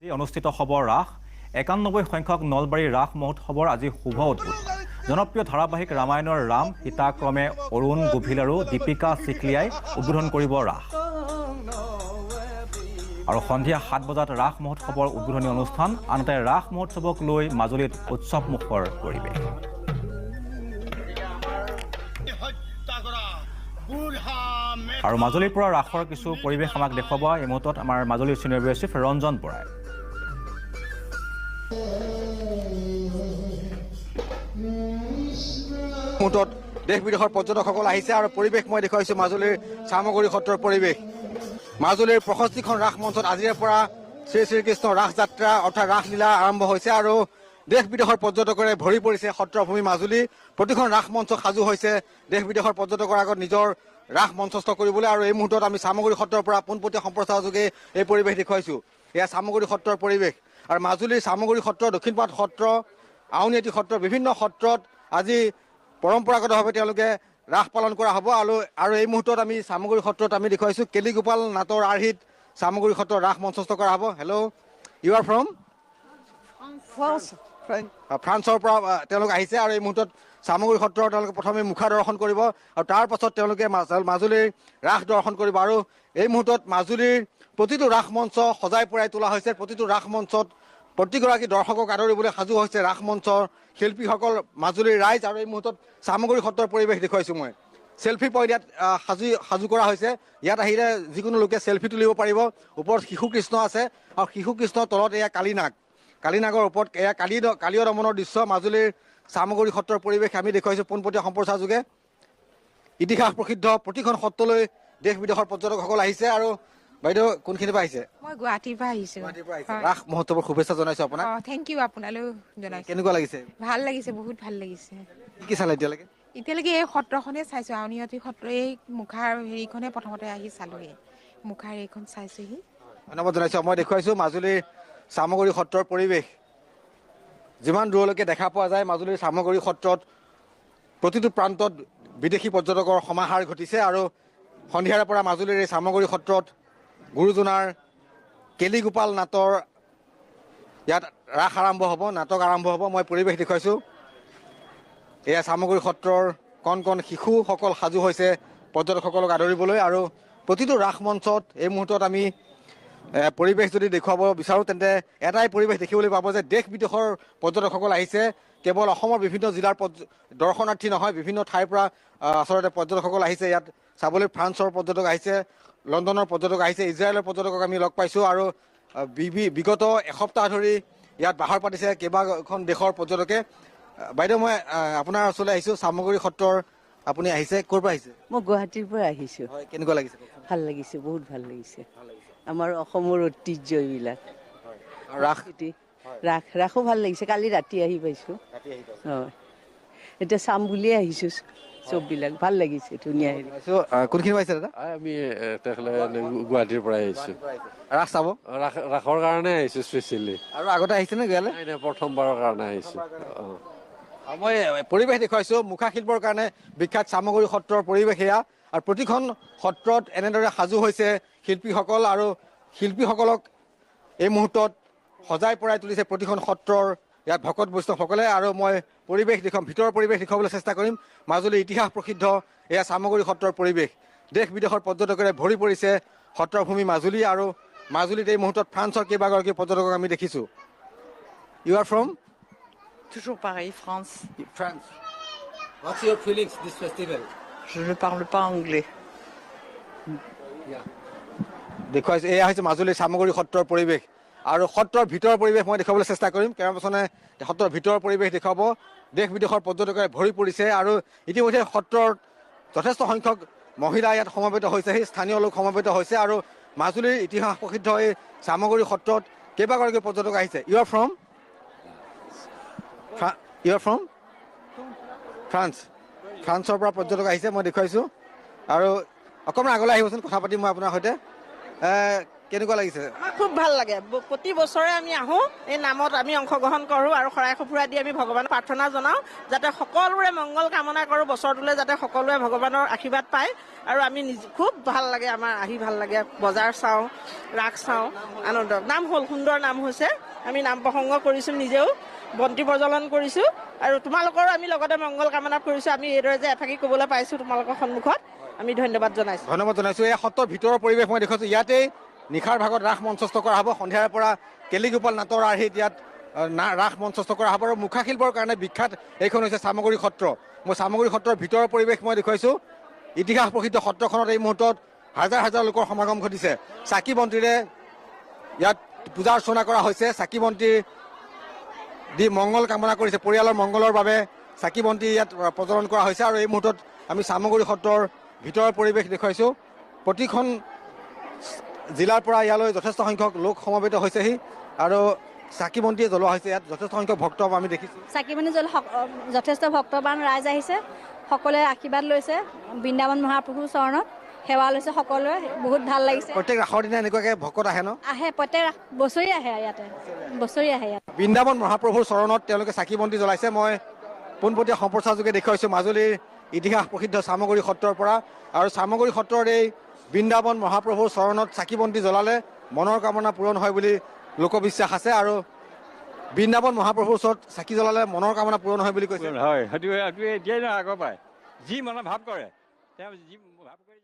অনুষ্ঠিত হ'ব ৰাস ৯১ সংখ্যক নলবাৰী ৰাস মহোৎসৱৰ আজি শুভ উদ্বোধন জনপ্ৰিয় ধাৰাবাহিক ৰামায়ণৰ ৰাম সীতাক্ৰমে অৰুণ গোভিল আৰু দীপিকা চিকলিয়াই উদ্বোধন কৰিব ৰাস আৰু সন্ধিয়া ৭ বজাত ৰাস মহোৎসৱৰ উদ্বোধনী অনুষ্ঠান আনহাতে ৰাস মহোৎসৱক লৈ মাজুলীত উৎসৱমুখৰ পৰিৱেশ আৰু মাজুলীৰ পৰা ৰাসৰ কিছু পৰিৱেশ আমাক দেখুৱাব এই মুহূৰ্তত আমাৰ মাজুলীৰ চিনিয়ৰ ব্যুৰ চিফ ৰঞ্জন বৰাই মুহূৰ্তত দেশ বিদেশৰ পৰ্যটকসকল আহিছে আৰু পৰিৱেশ মই দেখুৱাইছোঁ মাজুলীৰ চামগুৰি সত্ৰৰ পৰিৱেশ মাজুলীৰ ৬৫খন ৰাস মঞ্চত আজিৰে পৰা শ্ৰী শ্ৰীকৃষ্ণ ৰাস যাত্ৰা অৰ্থাৎ ৰাসলীলা আৰম্ভ হৈছে আৰু দেশ বিদেশৰ পৰ্যটকৰে ভৰি পৰিছে সত্ৰভূমি মাজুলী প্ৰতিখন ৰাস মঞ্চ সাজু হৈছে দেশ বিদেশৰ পৰ্যটকৰ আগত নিজৰ ৰাস মঞ্চস্থ কৰিবলৈ আৰু এই মুহূৰ্তত আমি চামগুৰি সত্ৰৰ পৰা পোনপটীয়া সম্প্ৰচাৰ যোগে এই পৰিৱেশ দেখুৱাইছোঁ এয়া চামগুৰি সত্ৰৰ পৰিৱেশ আৰু মাজুলীৰ চামগুৰি সত্ৰ দক্ষিণপাট সত্ৰ আউনীআটী সত্ৰ বিভিন্ন সত্ৰত আজি পৰম্পৰাগতভাৱে তেওঁলোকে ৰাস পালন কৰা হ'ব আৰু এই মুহূৰ্তত আমি চামগুৰি সত্ৰত আমি দেখুৱাইছোঁ কেলিগোপাল নাটৰ আৰ্হিত চামগুৰি সত্ৰৰ ৰাস মঞ্চস্থ কৰা হ'ব হেল্ল' ইউ আৰ ফ্ৰম ফ্ৰান্সৰ পৰা তেওঁলোক আহিছে আৰু এই মুহূৰ্তত চামগুৰি সত্ৰৰ তেওঁলোকে প্ৰথমে মুখা দৰ্শন কৰিব আৰু তাৰ পাছত তেওঁলোকে মাজুলীৰ ৰাস দৰ্শন কৰিব আৰু এই মুহূৰ্তত মাজুলীৰ প্ৰতিটো ৰাস মঞ্চ সজাই পৰাই তোলা হৈছে প্ৰতিটো ৰাস মঞ্চত প্ৰতিগৰাকী দৰ্শকক আদৰিবলৈ সাজু হৈছে ৰাস মঞ্চৰ শিল্পীসকল মাজুলীৰ ৰাইজ আৰু এই মুহূৰ্তত চামগুৰি সত্ৰৰ পৰিৱেশ দেখুৱাইছোঁ মই চেল্ফি পইণ্ট ইয়াত সাজু কৰা হৈছে ইয়াত আহিলে যিকোনো লোকে চেল্ফি তুলিব পাৰিব ওপৰত শিশু কৃষ্ণ আছে আৰু শিশু কৃষ্ণৰ তলত এয়া কালীনাগৰ ওপৰত এয়া কালীয় দমনৰ দৃশ্য মাজুলীৰ চামগুৰি সত্ৰৰ পৰিৱেশ আমি দেখুৱাইছোঁ পোনপটীয়া সম্প্ৰচাৰ যোগে ইতিহাস প্ৰসিদ্ধ প্ৰতিখন সত্ৰলৈ দেশ বিদেশৰ পৰ্যটকসকল আহিছে আৰু বাইদেউ কোনখিনিৰ পৰা আহিছে মই গুৱাহাটীৰ পৰা আহিছোঁ ৰাস মহোৎসৱৰ শুভেচ্ছা জনাইছোঁ আপোনাক থেংক ইউ আপোনালৈও জনাইছোঁ কেনেকুৱা লাগিছে ভাল লাগিছে বহুত ভাল লাগিছে কি চালে এতিয়ালৈকে এই সত্ৰখনে চাইছোঁ আউনীআটী সত্ৰ এই মুখাৰ হেৰিখনে প্ৰথমতে আহি চালোঁহি মুখাৰ এইখন চাইছোঁহি ধন্যবাদ জনাইছোঁ মই দেখুৱাইছোঁ মাজুলীৰ চামগুৰি সত্ৰৰ পৰিৱেশ যিমান দূৰলৈকে দেখা পোৱা যায় মাজুলীৰ চামগুৰি সত্ৰত প্ৰতিটো প্ৰান্তত বিদেশী পৰ্যটকৰ সমাহাৰ ঘটিছে আৰু সন্ধিয়াৰে পৰা মাজুলীৰ এই চামগুৰি সত্ৰত গুৰুজনাৰ কেলিগোপাল নাটৰ ইয়াত ৰাস আৰম্ভ হ'ব নাটক আৰম্ভ হ'ব মই পৰিৱেশ দেখুৱাইছোঁ এয়া চামগুৰি সত্ৰৰ কণ শিশুসকল সাজু হৈছে পৰ্যটকসকলক আদৰিবলৈ আৰু প্ৰতিটো ৰাস মঞ্চত এই মুহূৰ্তত আমি পৰিৱেশ যদি দেখুৱাব বিচাৰোঁ তেন্তে এটাই পৰিৱেশ দেখিবলৈ পাব যে দেশ বিদেশৰ পৰ্যটকসকল আহিছে কেৱল অসমৰ বিভিন্ন জিলাৰ দৰ্শনাৰ্থী নহয় বিভিন্ন ঠাইৰ পৰা আচলতে পৰ্যটকসকল আহিছে ইয়াত চাবলৈ ফ্ৰান্সৰ পৰ্যটক আহিছে লণ্ডনৰ পৰ্যটক আহিছে ইজৰাইলৰ পৰ্যটকক আমি লগ পাইছোঁ আৰু বিগত এসপ্তাহ ধৰি ইয়াত বাহাৰ পাতিছে কেইবাখন দেশৰ পৰ্যটকে বাইদেউ মই আপোনাৰ ওচৰলৈ আহিছোঁ চামগুৰি সত্ৰৰ আপুনি আহিছে ক'ৰ পৰা আহিছে মই গুৱাহাটীৰ পৰা আহিছোঁ হয় কেনেকুৱা লাগিছে ভাল লাগিছে বহুত ভাল লাগিছে আমাৰ অসমৰ ঐতিহ্য এইবিলাক ৰাসো ভাল লাগিছে কালি ৰাতি আহি পাইছোঁ হয় এতিয়া চাম বুলিয়ে আহিছোঁ চববিলাক ভাল লাগিছে ধুনীয়া কোনখিনি পাইছে দাদা আমি গুৱাহাটীৰ পৰা আহিছোঁ ৰাস চাব ৰাসৰ কাৰণে আহিছোঁ স্পেচিয়েলি আৰু আগতে আহিছে নে গেলে প্ৰথমবাৰৰ কাৰণে আহিছোঁ মই পৰিৱেশ দেখুৱাইছোঁ মুখা শিল্পৰ কাৰণে বিখ্যাত চামগুৰি সত্ৰৰ পৰিৱেশ এয়া আৰু প্ৰতিখন সত্ৰত এনেদৰে সাজু হৈছে শিল্পীসকল আৰু শিল্পীসকলক এই মুহূৰ্তত সজাই পৰাই তুলিছে প্ৰতিখন সত্ৰৰ ইয়াত ভকত বৈষ্ণৱসকলে আৰু মই পৰিৱেশ ভিতৰৰ পৰিৱেশ দেখুৱাবলৈ চেষ্টা কৰিম মাজুলীৰ ইতিহাস প্ৰসিদ্ধ এয়া চামগুৰি সত্ৰৰ পৰিৱেশ দেশ বিদেশৰ পৰ্যটকেৰে ভৰি পৰিছে সত্ৰভূমি মাজুলী আৰু মাজুলীত এই মুহূৰ্তত ফ্ৰান্সৰ কেইবাগৰাকী পৰ্যটকক আমি দেখিছোঁ you are from Toujours pareil, France. France. What's your feelings this festival? Je ne parle pas anglais. দেখুৱাইছোঁ এয়া হৈছে মাজুলীৰ চামগুৰি সত্ৰৰ পৰিৱেশ আৰু সত্ৰৰ ভিতৰৰ পৰিৱেশ মই দেখুৱাবলৈ চেষ্টা কৰিম কেমেৰাপাৰ্চনে সত্ৰৰ ভিতৰৰ পৰিৱেশ দেখুৱাব দেশ বিদেশৰ পৰ্যটকেৰে ভৰি পৰিছে আৰু ইতিমধ্যে সত্ৰৰ যথেষ্ট সংখ্যক মহিলা ইয়াত সমবেত হৈছে সেই স্থানীয় লোক সমবেত হৈছে আৰু মাজুলীৰ ইতিহাস প্ৰসিদ্ধ এই চামগুৰি সত্ৰত কেইবাগৰাকী পৰ্যটক আহিছে ইউ আৰ ফ্ৰম ফ্ৰান্সৰ পৰা পৰ্যটক আহিছে মই দেখুৱাইছোঁ আৰু অকণমান আগলৈ আহিবচোন কথা পাতিম মই আপোনাৰ সৈতে কেনেকুৱা লাগিছে? আমাৰ খুব ভাল লাগে। প্ৰতি বছৰে আমি আহোঁ, এই নামত আমি অংশগ্ৰহণ কৰোঁ আৰু শৰাই সঁফুৰা দি আমি ভগৱানক প্ৰাৰ্থনা জনাওঁ যাতে সকলোৰে মংগল কামনা কৰোঁ, বছৰটোলৈ যাতে সকলোৱে ভগৱানৰ আশীৰ্বাদ পায়। আৰু আমি খুব ভাল লাগে, আমাৰ আহি ভাল লাগে। বজাৰ চাওঁ, ৰাস চাওঁ, আনন্দ। নাম হ'ল, সুন্দৰ নাম হৈছে। আমি নাম প্ৰসংগ কৰিছোঁ, নিজেও বন্তি প্ৰজ্বলন কৰিছোঁ আৰু তোমালোকৰো আমি লগতে মংগল কামনা কৰিছোঁ। আমি এইদৰে যে এফাকি ক'বলৈ পাইছোঁ তোমালোকৰ সন্মুখত, আমি ধন্যবাদ জনাইছোঁ। ধন্যবাদ জনাইছোঁ। এই সত্ৰৰ ভিতৰৰ পৰিৱেশ মই দেখুৱাইছোঁ। ইয়াতেই নিশাৰ ভাগত ৰাস মঞ্চস্থ কৰা হ'ব। সন্ধিয়াৰ পৰা কেলিগোপাল নাটৰ আৰ্হিত ইয়াত ৰাস মঞ্চস্থ কৰা হ'ব। আৰু মুখাশিল্পৰ কাৰণে বিখ্যাত এইখন হৈছে চামগুৰি সত্ৰ। মই চামগুৰি সত্ৰৰ ভিতৰৰ পৰিৱেশ মই দেখুৱাইছোঁ। ইতিহাস প্ৰসিদ্ধ সত্ৰখনত এই মুহূৰ্তত হাজাৰ হাজাৰ লোকৰ সমাগম ঘটিছে। চাকি বন্তিৰে ইয়াত পূজা অৰ্চনা কৰা হৈছে। চাকি বন্তি দি মংগল কামনা কৰিছে, পৰিয়ালৰ মংগলৰ বাবে চাকি বন্তি ইয়াত প্ৰজ্বলন কৰা হৈছে। আৰু এই মুহূৰ্তত আমি চামগুৰি সত্ৰৰ ভিতৰৰ পৰিৱেশ দেখুৱাইছোঁ। প্ৰতিখন জিলাৰ পৰা ইয়ালৈ যথেষ্ট সংখ্যক লোক সমবেত হৈছেহি আৰু চাকি বন্তিয়ে জ্বলোৱা হৈছে। ইয়াত যথেষ্ট সংখ্যক ভক্ত আমি দেখিছোঁ। চাকি বন্তি যথেষ্ট ভক্তবান ৰাইজ আহিছে, সকলোৱে আশীৰ্বাদ লৈছে। বৃন্দাবন মহাপ্ৰভুৰ চৰণত সেৱা লৈছে সকলোৱে, বহুত ভাল লাগিছে। প্ৰত্যেক ৰাসৰ দিনা এনেকুৱাকৈ ভকত আহে ন? আহে, প্ৰত্যেক বছৰি আহে ইয়াতে, বছৰি আহে ইয়াত। বৃন্দাবন মহাপ্ৰভুৰ চৰণত তেওঁলোকে চাকি বন্তি জ্বলাইছে। মই পোনপটীয়া সম্প্ৰচাৰ যোগে দেখুৱাইছোঁ মাজুলীৰ ইতিহাস প্ৰসিদ্ধ চামগুৰি সত্ৰৰ পৰা। আৰু চামগুৰি সত্ৰৰ এই বৃন্দাবন মহাপ্ৰভুৰ চৰণত চাকি বন্তি জ্বলালে মনৰ কামনা পূৰণ হয় বুলি লোকবিশ্বাস আছে। আৰু বৃন্দাবন মহাপ্ৰভুৰ ওচৰত চাকি জ্বলালে মনৰ কামনা পূৰণ হয় বুলি কৈছে। হয়, সেইটো এতিয়াই নহয়, আগৰ পৰাই যি মনে ভাৱ কৰে তেওঁ যি ভাৱ কৰে